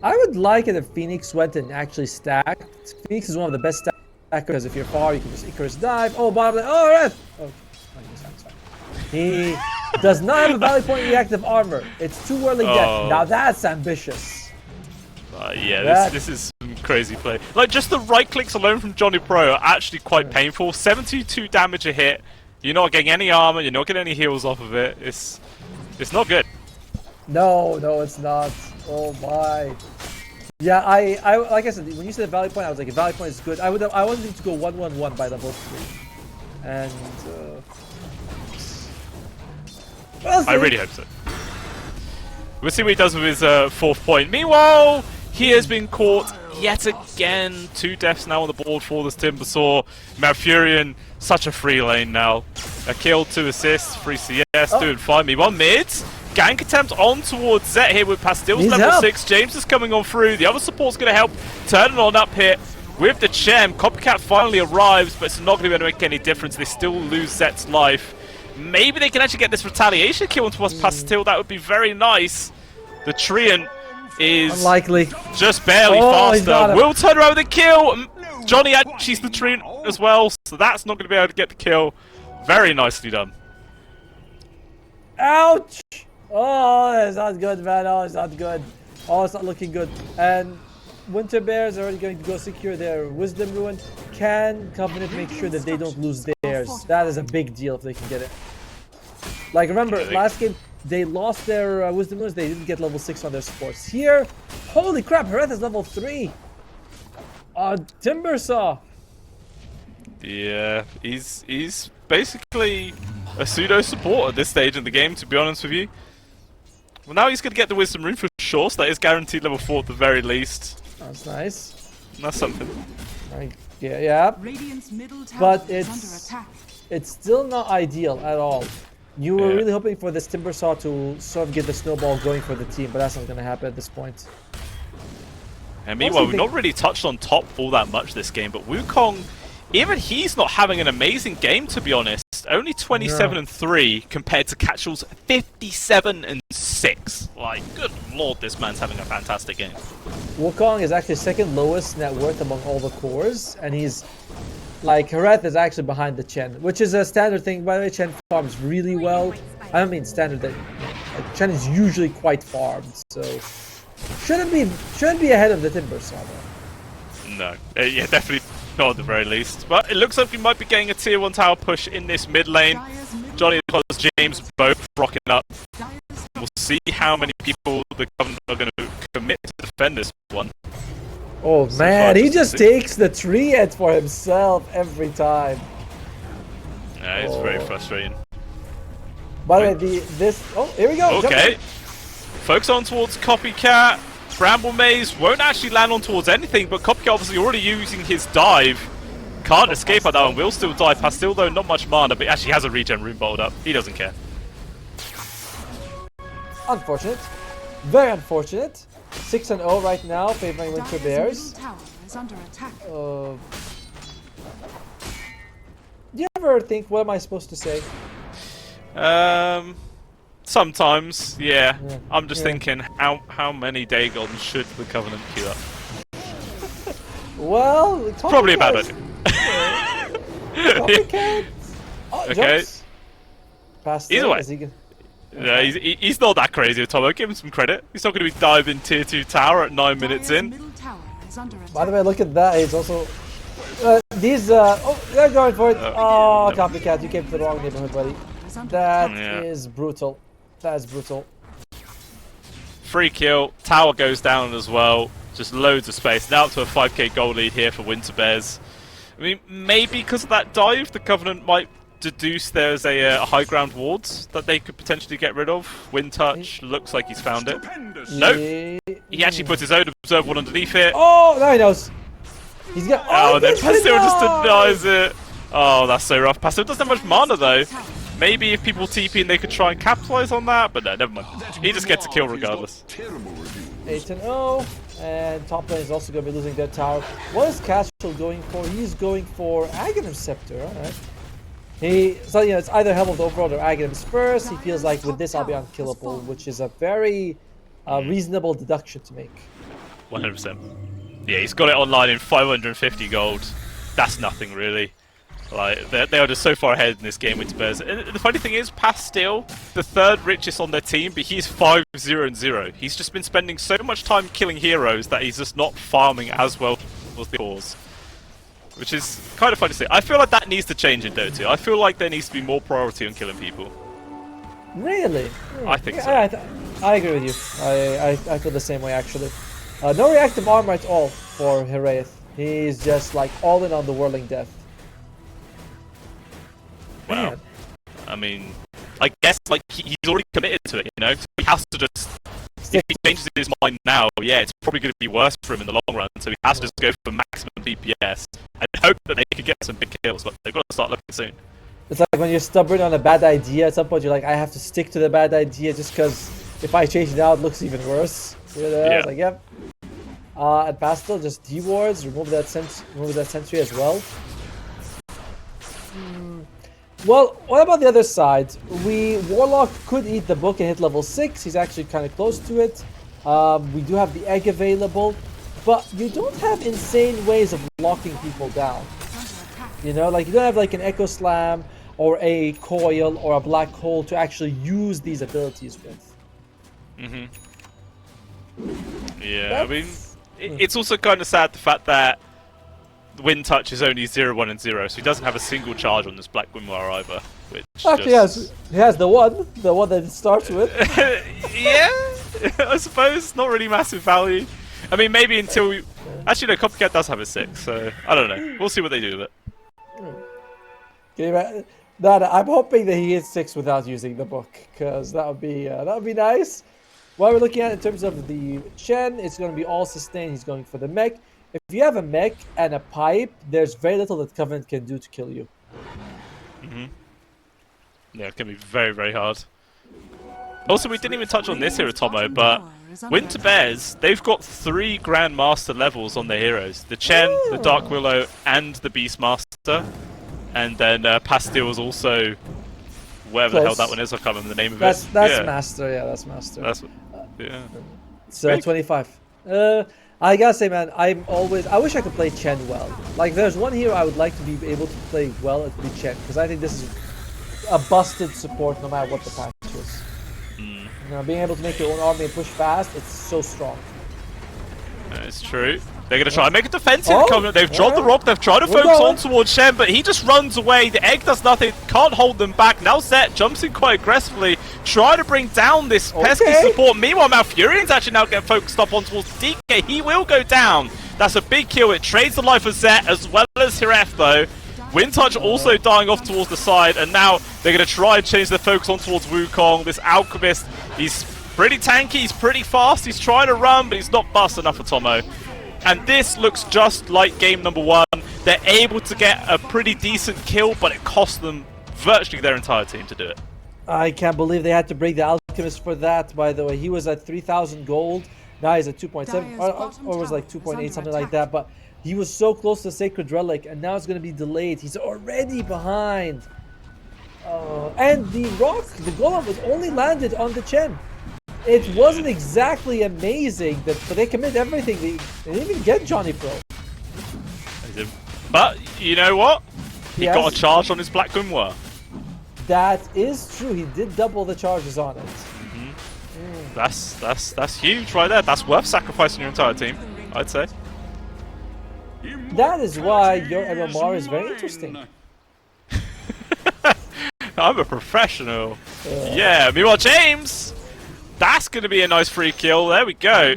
B: I would like it if Phoenix went and actually stacked. Phoenix is one of the best stackers. If you're far, you can just Icarus dive. Oh, bottom lane. Oh, Red! Oh, he does not have a value point reactive armor. It's 2 whirling death. Now that's ambitious.
A: Yeah, this is some crazy play. Like, just the right clicks alone from Johnny Pro are actually quite painful. 72 damage a hit. You're not getting any armor, you're not getting any heals off of it. It's not good.
B: No, it's not. Oh my. Yeah, I like I said, when you said value point, I was like, value point is good. I wanted him to go 1-1-1 by level 3. And
A: I really hope so. We'll see what he does with his 4th point. Meanwhile, he has been caught yet again. 2 deaths now on the board for this Timbersaw. Malfurion, such a free lane now. A kill, 2 assists, 3 CS, doing fine. Me 1 mid. Gank attempt on towards Zet here with Pastil's level 6. James is coming on through. The other support's going to help turn it on up here with the Chem. Copycat finally arrives, but it's not going to be able to make any difference. They still lose Zet's life. Maybe they can actually get this retaliation kill onto Pastil. That would be very nice. The Treant is
B: unlikely.
A: Just barely faster. Will turn around with a kill. Johnny actually's the Treant as well, so that's not going to be able to get the kill. Very nicely done.
B: Ouch! Oh, it's not good, man. Oh, it's not good. Oh, it's not looking good. And Winter Bears are already going to go secure their Wisdom Ruin. Can Covenant make sure that they don't lose theirs? That is a big deal if they can get it. Like, remember, last game, they lost their Wisdom Ruins. They didn't get level 6 on their supports. Here, holy crap, Hareth is level 3. Timbersaw.
A: Yeah, he's basically a pseudo support at this stage in the game, to be honest with you. Well, now he's going to get the Wisdom Rune for sure, so that is guaranteed level 4 at the very least.
B: That's nice.
A: That's something.
B: Yeah. But it's still not ideal at all. You were really hoping for this Timbersaw to sort of get the snowball going for the team, but that's not going to happen at this point.
A: And meanwhile, we've not really touched on top all that much this game, but Wukong, even he's not having an amazing game, to be honest. Only 27 and 3 compared to Catchall's 57 and 6. Like, good lord, this man's having a fantastic game.
B: Wukong is actually second lowest net worth among all the cores, and he's like Hareth is actually behind the Chen, which is a standard thing. By the way, Chen farms really well. I don't mean standard, that Chen is usually quite farmed, so shouldn't be ahead of the Timber Saga.
A: No, yeah, definitely not at the very least. But it looks like we might be getting a tier 1 tower push in this mid lane. Johnny as well as James both rocking up. We'll see how many people the Covenant are going to commit to defend this one.
B: Oh
A: So
B: man,
A: far,
B: he just takes the tree hit for himself every time.
A: Yeah, it's very frustrating.
B: By the way, oh, here we go.
A: Okay. Focus on towards Copycat. Bramble Maze won't actually land on towards anything, but Copycat obviously already using his dive. Can't escape at that one. Will still die. Pastil though, not much mana, but actually has a regen rune bottled up. He doesn't care.
B: Unfortunate. Very unfortunate. 6-0 right now, favoring Winter Bears. Do you ever think, what am I supposed to say?
A: Sometimes, yeah. I'm just thinking, how many Dagon should the Covenant queue up?
B: Well,
A: Probably about it.
B: Copycat. Oh,
A: Okay.
B: Past
A: Either way.
B: he
A: Yeah, he's not that crazy, Tomo. Give him some credit. He's not going to be diving tier 2 tower at 9 minutes in.
B: By the way, look at that. He's also... oh, they're going for it. Oh, Copycat, you came to the wrong neighborhood, buddy. That is brutal. That is brutal.
A: Free kill. Tower goes down as well. Just loads of space. Now up to a 5k gold lead here for Winter Bears. I mean, maybe because of that dive, the Covenant might deduce there's a high ground wards that they could potentially get rid of. Wind Touch looks like he's found it. Nope. He actually puts his own Observe one underneath it.
B: Oh, now he knows. He's got.
A: Oh, then Pastil just
B: denies.
A: denies it. Oh, that's so rough. Pastil doesn't have much mana though. Maybe if people TP and they could try and capitalize on that, but no, never mind. He just gets a kill regardless.
B: 8-0, and top lane is also going to be losing their tower. What is Cashel going for? He's going for Aghanim Scepter, alright. So it's either Helm of the Overworld or Aghanim first. He feels like with this I'll be unkillable, which is a very reasonable deduction to make.
A: 100%. Yeah, he's got it online in 550 gold. That's nothing really. Like they are just so far ahead in this game, Winter Bears. And the funny thing is, Pastil, the third richest on their team, but he's 5-0-0. He's just been spending so much time killing heroes that he's just not farming as well as the cores. Which is kind of funny to say. I feel like that needs to change in Dota 2. I feel like there needs to be more priority on killing people.
B: Really?
A: I think so.
B: I agree with you. I feel the same way actually. No reactive armor at all for Heraeth. He's just like all in on the Whirling Death.
A: Wow.
B: Man.
A: I mean, I guess like he's already committed to it, you know? So he has to just... If he changes his mind now, yeah, it's probably going to be worse for him in the long run. So he has to just go for maximum DPS and hope that they can get some big kills, but they've got to start looking soon.
B: It's like when you're stubborn on a bad idea, at some point you're like, I have to stick to the bad idea just because if I change it now, it looks even worse. You know,
A: Yeah.
B: it's like, yep. And Pastel just D-wards, remove that sentry as well. Well, what about the other side? Warlock could eat the book and hit level 6. He's actually kind of close to it. We do have the egg available, but you don't have insane ways of locking people down. You know, like you don't have like an Echo Slam or a Coil or a Black Hole to actually use these abilities with.
A: Yeah, I mean, it's also kind of sad the fact that Wind Touch is only 0, 1, and 0, so he doesn't have a single charge on this Black Grimoire either. Which
B: Actually, he has the one that it starts with.
A: Yeah, I suppose not really massive value. I mean, maybe until we... Actually, no, Copycat does have a 6, so I don't know. We'll see what they do with it.
B: No, I'm hoping that he hits 6 without using the book, because that would be nice. What we're looking at in terms of the Chen, it's going to be all sustain. He's going for the mech. If you have a mech and a pipe, there's very little that Covenant can do to kill you.
A: Yeah, it can be very, very hard. Also, we didn't even touch on this here at Tomo, but Winter Bears, they've got 3 Grandmaster levels on their heroes. The Chen, the Dark Willow, and the Beastmaster. And then Pastille is also... whatever the hell that one is, I can't remember the name of it.
B: That's Master, yeah, that's Master.
A: Yeah.
B: So 25. I gotta say, man, I wish I could play Chen well. Like, there's one hero I would like to be able to play well, it would be Chen, because I think this is a busted support no matter what the patch is. You know, being able to make your own army and push fast, it's so strong.
A: It's true. They're going to try and make a defensive Covenant. They've dropped the rock. They've tried to focus on towards Shen, but he just runs away. The egg does nothing. Can't hold them back. Now Zet jumps in quite aggressively, trying to bring down this pesky support. Meanwhile, Malfurion's actually now getting focused up on towards DK. He will go down. That's a big kill. It trades the life of Zet as well as Hiref, though. Windtouch also dying off towards the side, and now they're going to try and change their focus on towards Wukong. This Alchemist, he's pretty tanky, he's pretty fast, he's trying to run, but he's not fast enough for Tomo. And this looks just like game number 1. They're able to get a pretty decent kill, but it cost them virtually their entire team to do it.
B: I can't believe they had to break the Alchemist for that, by the way. He was at 3,000 gold, now he's at 2.7, or was like 2.8, something like that, but he was so close to Sacred Relic, and now it's going to be delayed. He's already behind. And the rock, the golem, was only landed on the Chen. It wasn't exactly amazing, but they commit everything. They didn't even get Johnny Pro.
A: But you know what? He got a charge on his Black Gunwa.
B: That is true. He did double the charges on it.
A: That's huge right there. That's worth sacrificing your entire team, I'd say.
B: That is why your MMR is very interesting.
A: I'm a professional. Yeah, meanwhile, James, that's going to be a nice free kill. There we go.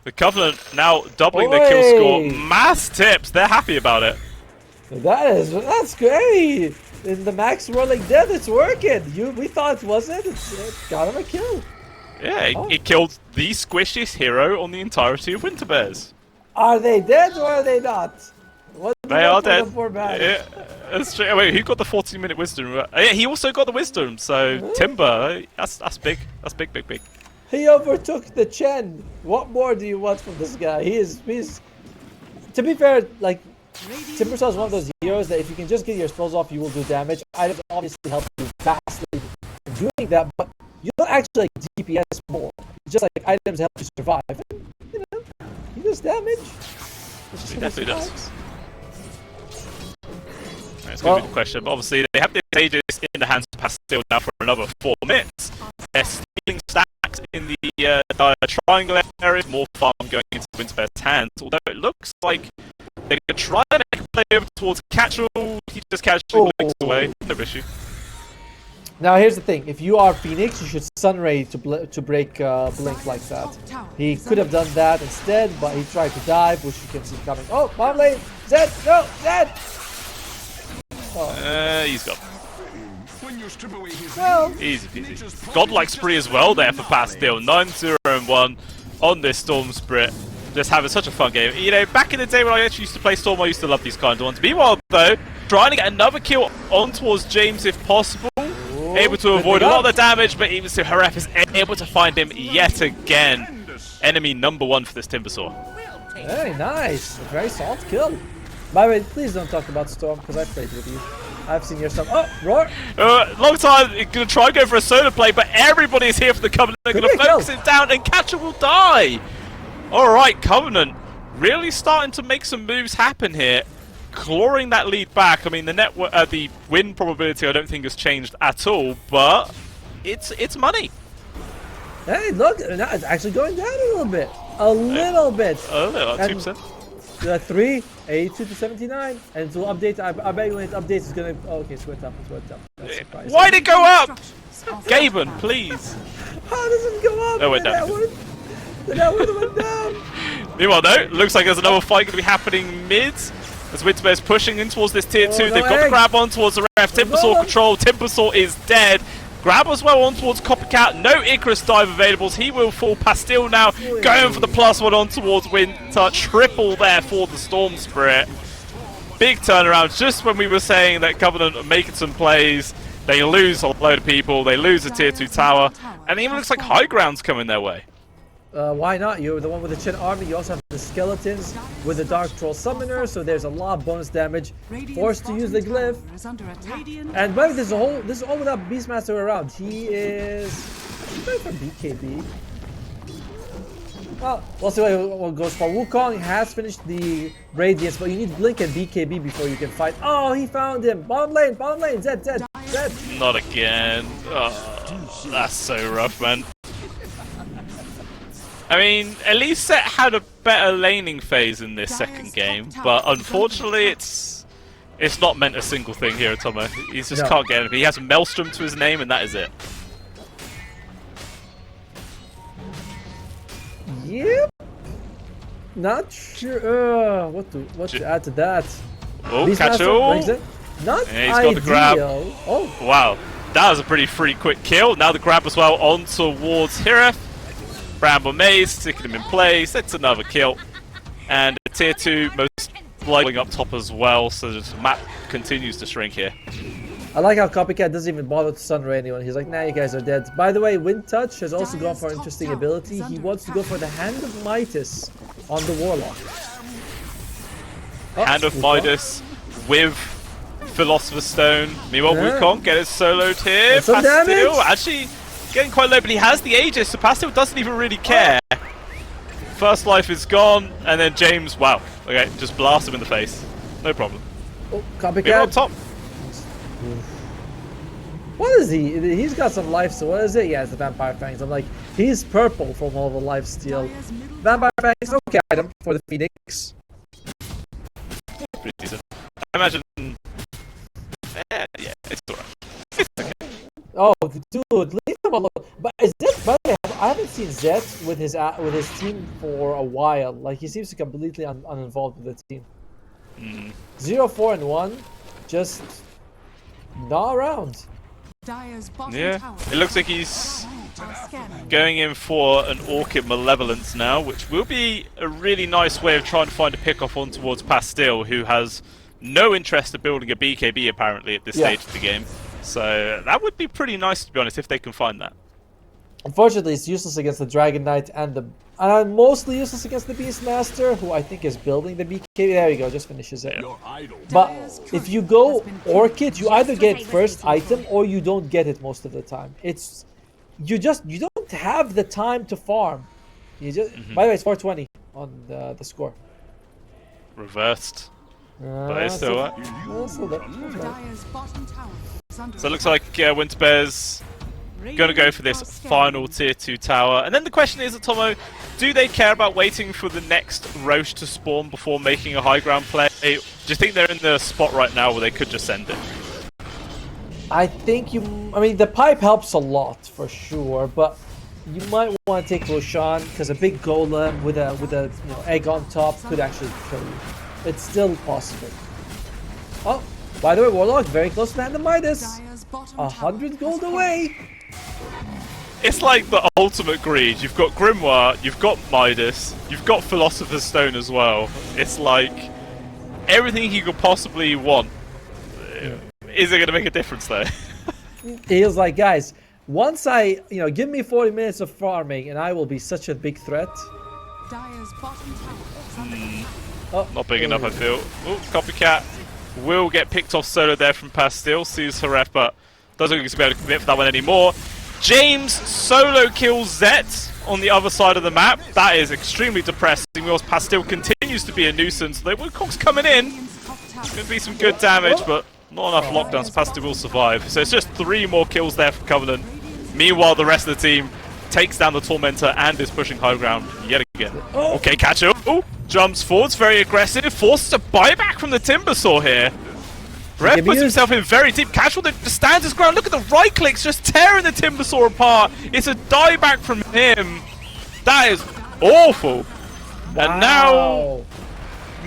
A: The Covenant now doubling their kill score. Mass tips. They're happy about it.
B: That's great. In the Max Rolling Death, it's working. We thought it wasn't. It got him a kill.
A: Yeah, it killed the squishiest hero on the entirety of Winter Bears.
B: Are they dead or are they not?
A: They are dead. Yeah, that's true. Wait, who got the 14-minute wisdom? Yeah, he also got the wisdom. So Timber, that's big. That's big.
B: He overtook the Chen. What more do you want from this guy? He's. To be fair, like Timbersaw is one of those heroes that if you can just get your spells off, you will do damage. Items obviously help you vastly in doing that, but you don't actually like DPS more. It's just like items help you survive. And, you know, he does damage.
A: He definitely does. It's going to be the question, but obviously they have the Aegis in the hands of Pastille now for another 4 minutes. They're stealing stacks in the triangle area, more farm going into Winterbear's hands, although it looks like they're going to try to make a play over towards Casual. He just casually blinks away, no issue.
B: Now here's the thing, if you are Phoenix, you should Sunray to break Blink like that. He could have done that instead, but he tried to dive, which you can see coming. Oh, bottom lane! Zed! No! Zed!
A: He's gone.
B: No.
A: Easy peasy. Godlike spree as well there for Pastille. 9-0-1 on this Storm Spirit. Just having such a fun game. You know, back in the day when I actually used to play Storm, I used to love these kind of ones. Meanwhile, though, trying to get another kill on towards James if possible. Able to avoid a lot of the damage, but even so, Hiref is able to find him yet again. Enemy number 1 for this Timbersaw.
B: Very nice. A very soft kill. By the way, please don't talk about Storm, because I played with you. I've seen your stuff. Oh, Roar!
A: Long time, going to try and go for a solo play, but everybody is here for the Covenant. They're going to focus it down, and Catcher will die. Alright, Covenant really starting to make some moves happen here. Clawing that lead back. I mean, the win probability I don't think has changed at all, but it's money.
B: Hey, look, it's actually going down a little bit. A little bit.
A: A little, like 2%.
B: 3, 82 to 79, and it will update. I bet when it updates, it's gonna. Oh, okay, so it went up. That's surprising.
A: Why'd it go up? Gaben, please.
B: How does it go up?
A: Oh, it went down.
B: The network went down.
A: Meanwhile, though, looks like there's another fight going to be happening mid. As Winterbear's pushing in towards this tier 2, they've got the grab on towards the ref. Timbersaw control. Timbersaw is dead. Grab as well on towards Copycat. No Icarus dive availables. He will fall. Pastille now going for the +1 on towards Winter. Triple there for the Storm Spirit. Big turnaround. Just when we were saying that Covenant are making some plays, they lose a load of people. They lose a tier 2 tower. And it even looks like high ground's coming their way.
B: Why not? You're the one with the Chin army. You also have the skeletons with the Dark Troll Summoner, so there's a lot of bonus damage. Forced to use the glyph. And by the way, this is all without Beastmaster around. He's going for BKB. Well, we'll see what goes for. Wukong has finished the Radiance, but you need Blink and BKB before you can fight. Oh, he found him! Bottom lane! Zed!
A: Not again. Oh, that's so rough, man. I mean, at least Zed had a better laning phase in this second game, but unfortunately it's not meant a single thing here at Tomo. He just can't get anything. He has Maelstrom to his name and that is it.
B: Yep. Not sure. What to add to that?
A: Oh, Catch-all.
B: Not
A: and he's
B: ideal.
A: got the grab.
B: Oh,
A: wow. That was a pretty free quick kill. Now the grab as well on towards Hireth. Bramble Maze, sticking him in place. That's another kill. And a tier 2 most likely up top as well. So the map continues to shrink here.
B: I like how Copycat doesn't even bother to sunray anyone. He's like, nah, you guys are dead. By the way, Wind Touch has also gone for an interesting ability. He wants to go for the Hand of Midas on the Warlock.
A: Hand of Midas with Philosopher's Stone. Meanwhile, Wukong get it soloed here.
B: Some
A: Pastil
B: damage.
A: actually getting quite low, but he has the Aegis, so Pastil doesn't even really care. First life is gone, and then James, wow, okay, just blast him in the face. No problem.
B: Oh,
A: We're on
B: Copycat.
A: top.
B: What is he? He's got some life, so what is it? Yeah, it's the Vampire Fangs. I'm like, he's purple from all the life steal. Vampire Fangs, okay item for the Phoenix.
A: Pretty decent. I imagine. Yeah, it's alright. It's okay.
B: Oh, dude, leave him alone. But is this? By the way, I haven't seen Zed with his team for a while. Like he seems to completely uninvolved with the team. 0-4-1, just not around.
A: Yeah, it looks like he's going in for an Orchid Malevolence now, which will be a really nice way of trying to find a pick-off on towards Pastil, who has no interest in building a BKB apparently at this stage of the game. So that would be pretty nice, to be honest, if they can find that.
B: Unfortunately, it's useless against the Dragon Knight and mostly useless against the Beastmaster, who I think is building the BKB. There you go, just finishes it. But if you go Orchid, you either get first item or you don't get it most of the time. You don't have the time to farm. You just by the way, it's 420 on the score.
A: Reversed. But it's still what? So it looks like Winter Bear's going to go for this final tier 2 tower. And then the question is, Atomo, do they care about waiting for the next Roche to spawn before making a high ground play? Do you think they're in the spot right now where they could just send it?
B: I mean, the pipe helps a lot for sure, but you might want to take Roshan because a big golem with a egg on top could actually kill you. It's still possible. Oh, by the way, Warlock very close to the Hand of Midas. 100 gold away.
A: It's like the ultimate greed. You've got Grimoire, you've got Midas, you've got Philosopher's Stone as well. It's like everything you could possibly want. Is it going to make a difference though?
B: He was like, guys, once give me 40 minutes of farming and I will be such a big threat.
A: Not big enough, I feel. Oh, Copycat will get picked off solo there from Pastil. Sees Haref, but doesn't look like he's going to be able to commit for that one anymore. James solo kills Zet on the other side of the map. That is extremely depressing. Whilst Pastil continues to be a nuisance. The Woodcock's coming in. It's going to be some good damage, but not enough lockdowns. Pastil will survive. So it's just 3 more kills there for Covenant. Meanwhile, the rest of the team takes down the Tormentor and is pushing high ground yet again. Okay, Catch-all. Oh, jumps forwards, very aggressive. Forces a buyback from the Timbersaw here. Ref puts himself in very deep. Catch-all that stands his ground. Look at the right clicks just tearing the Timbersaw apart. It's a dieback from him. That is awful. Wow. And now,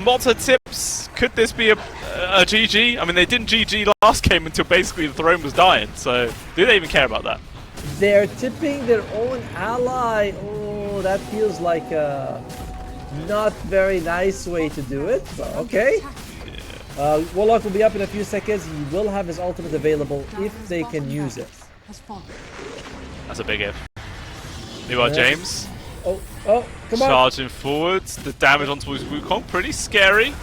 A: Motta tips, could this be a GG? I mean, they didn't GG last game until basically the throne was dying. So, do they even care about that?
B: They're tipping their own ally. Oh, that feels like a not very nice way to do it, but okay. Warlock will be up in a few seconds. He will have his ultimate available if they can use it.
A: That's a big if. Meanwhile, James
B: Come on.
A: Charging forwards, the damage onto his Wukong, pretty scary.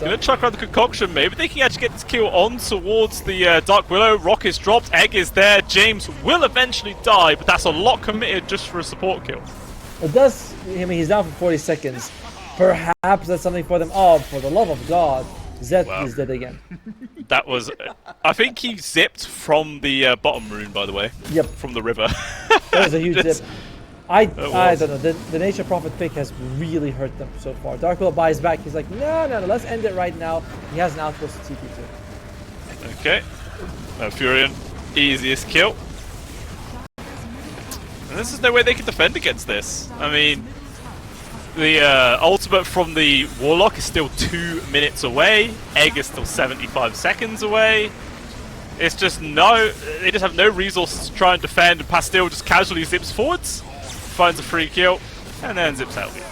A: Gonna chuck around the concoction, maybe they can actually get this kill on towards the Dark Willow. Rock is dropped, Egg is there, James will eventually die, but that's a lot committed just for a support kill.
B: It does, I mean, he's down for 40 seconds. Perhaps that's something for them. Oh, for the love of God. Zed is dead again.
A: That was, I think he zipped from the bottom rune, by the way.
B: Yep.
A: From the river.
B: That was a huge zip. I don't know. The Nature Prophet pick has really hurt them so far. Dark Willow buys back. He's like, no, let's end it right now. He has an outpost to TP too.
A: Okay. Furion, easiest kill. And this is no way they can defend against this. I mean, the ultimate from the Warlock is still 2 minutes away. Egg is still 75 seconds away. It's just they just have no resources to try and defend, and Pastil just casually zips forwards, finds a free kill, and then zips out again.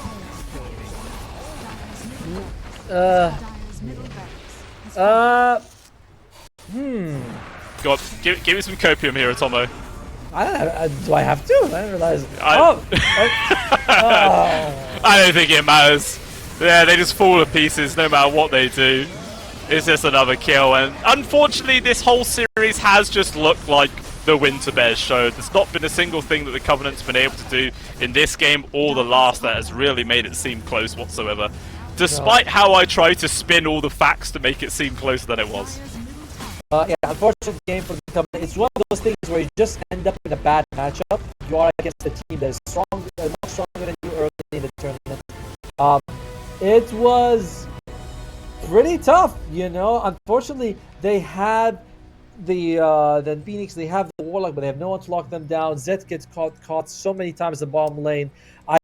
A: Go on, give me some copium here, Atomo.
B: Do I have to? I didn't realize.
A: I don't think it matters. Yeah, they just fall to pieces no matter what they do. It's just another kill, and unfortunately this whole series has just looked like the Winter Bears show. There's not been a single thing that the Covenant's been able to do in this game or the last that has really made it seem close whatsoever. Despite how I try to spin all the facts to make it seem closer than it was.
B: Yeah, unfortunate game for the Covenant. It's one of those things where you just end up in a bad matchup. You are against a team that is much stronger than you early in the tournament. It was pretty tough, you know. Unfortunately, they have then Phoenix, they have the Warlock, but they have no one to lock them down. Zed gets caught so many times in the bottom lane. I